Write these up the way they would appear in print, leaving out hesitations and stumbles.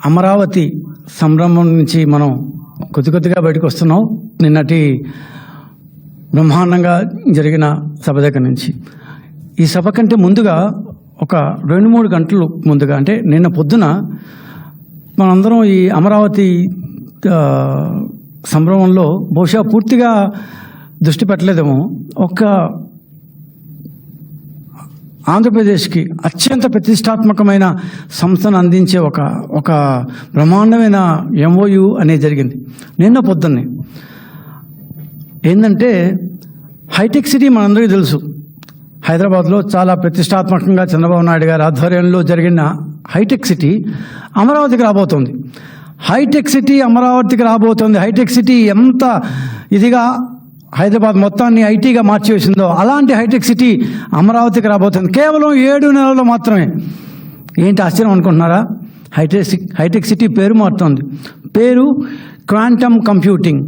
అమరావతి సంరంభం నుంచి మనం కొద్దిగా బయటకు వస్తున్నాం. నిన్నటి బ్రహ్మాండంగా జరిగిన సభ దగ్గర నుంచి ఈ సభ కంటే ముందుగా ఒక 2-3 గంటలు ముందుగా అంటే నిన్న పొద్దున మనందరం ఈ అమరావతి సంభ్రమంలో బహుశా పూర్తిగా దృష్టి పెట్టలేదేమో. ఒక ఆంధ్రప్రదేశ్కి అత్యంత ప్రతిష్టాత్మకమైన సంస్థను అందించే ఒక బ్రహ్మాండమైన MOU అనేది జరిగింది నిన్న పొద్దున్నే. ఏంటంటే హైటెక్ సిటీ మనందరికీ తెలుసు. హైదరాబాద్లో చాలా ప్రతిష్టాత్మకంగా చంద్రబాబు నాయుడు గారి ఆధ్వర్యంలో జరిగిన హైటెక్ సిటీ అమరావతికి రాబోతోంది. హైటెక్ సిటీ అమరావతికి రాబోతోంది. హైటెక్ సిటీ ఎంత ఇదిగా హైదరాబాద్ మొత్తాన్ని ఐటీగా మార్చివేసిందో అలాంటి హైటెక్ సిటీ అమరావతికి రాబోతుంది. కేవలం 7 నెలల్లో మాత్రమే. ఏంటి ఆశ్చర్యం అనుకుంటున్నారా? హైటెక్ సిటీ పేరు మారుతోంది. పేరు క్వాంటమ్ కంప్యూటింగ్,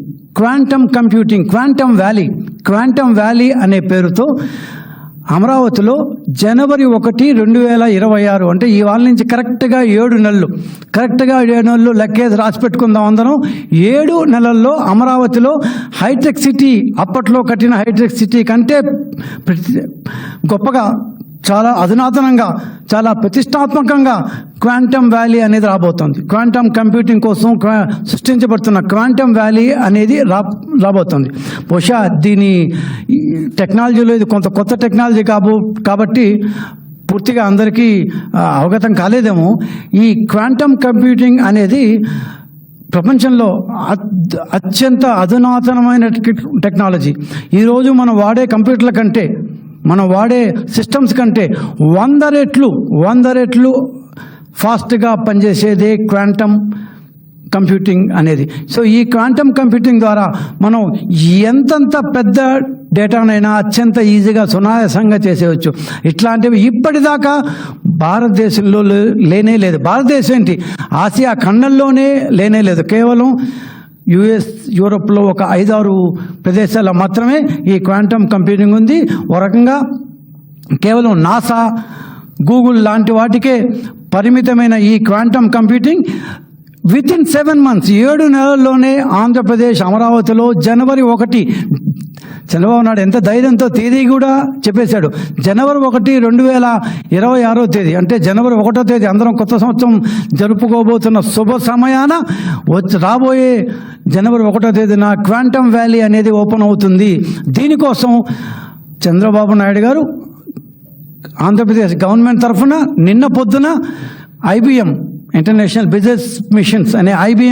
క్వాంటమ్ వ్యాలీ అనే పేరుతో అమరావతిలో జనవరి 1, 2026 అంటే ఈ వాళ్ళ నుంచి కరెక్ట్గా 7 నెలలు లెక్కేసి రాసి పెట్టుకుందాం అందరం. 7 నెలల్లో అమరావతిలో హైటెక్ సిటీ, అప్పట్లో కట్టిన హైటెక్ సిటీ కంటే గొప్పగా, చాలా అధునాతనంగా, చాలా ప్రతిష్టాత్మకంగా క్వాంటమ్ వ్యాలీ అనేది రాబోతుంది. క్వాంటమ్ కంప్యూటింగ్ కోసం సృష్టించబడుతున్న క్వాంటమ్ వ్యాలీ అనేది రాబోతుంది. బహుశా దీని టెక్నాలజీలో ఇది కొంత కొత్త టెక్నాలజీ కాబట్టి పూర్తిగా అందరికీ అవగతం కాలేదేమో. ఈ క్వాంటమ్ కంప్యూటింగ్ అనేది ప్రపంచంలో అత్యంత అధునాతనమైన టెక్నాలజీ. ఈరోజు మనం వాడే కంప్యూటర్ల కంటే, మనం వాడే సిస్టమ్స్ కంటే 100 రెట్లు ఫాస్ట్గా పనిచేసేదే క్వాంటమ్ కంప్యూటింగ్ అనేది. సో ఈ క్వాంటమ్ కంప్యూటింగ్ ద్వారా మనం ఎంతంత పెద్ద డేటానైనా అత్యంత ఈజీగా సునాయాసంగా చేసేయచ్చు. ఇట్లాంటివి ఇప్పటిదాకా భారతదేశంలో లేనే లేదు. భారతదేశం ఏంటి, ఆసియా ఖండంలోనే లేనే లేదు. కేవలం US, యూరోప్లో ఒక 5-6 ప్రదేశాల్లో మాత్రమే ఈ క్వాంటమ్ కంప్యూటింగ్ ఉంది. ఒక రకంగా కేవలం నాసా, గూగుల్ లాంటి వాటికే పరిమితమైన ఈ క్వాంటమ్ కంప్యూటింగ్ వితిన్ 7 months 7 నెలల్లోనే ఆంధ్రప్రదేశ్ అమరావతిలో జనవరి 1, చంద్రబాబు నాయుడు ఎంత ధైర్యంతో తేదీ కూడా చెప్పేశాడు. జనవరి 1, 2026 అంటే జనవరి 1 అందరం కొత్త సంవత్సరం జరుపుకోబోతున్న శుభ సమయాన రాబోయే జనవరి 1 క్వాంటమ్ వ్యాలీ అనేది ఓపెన్ అవుతుంది. దీనికోసం చంద్రబాబు నాయుడు గారు ఆంధ్రప్రదేశ్ గవర్నమెంట్ తరఫున నిన్న పొద్దున IBM ఇంటర్నేషనల్ బిజినెస్ మిషన్స్ అనే IBM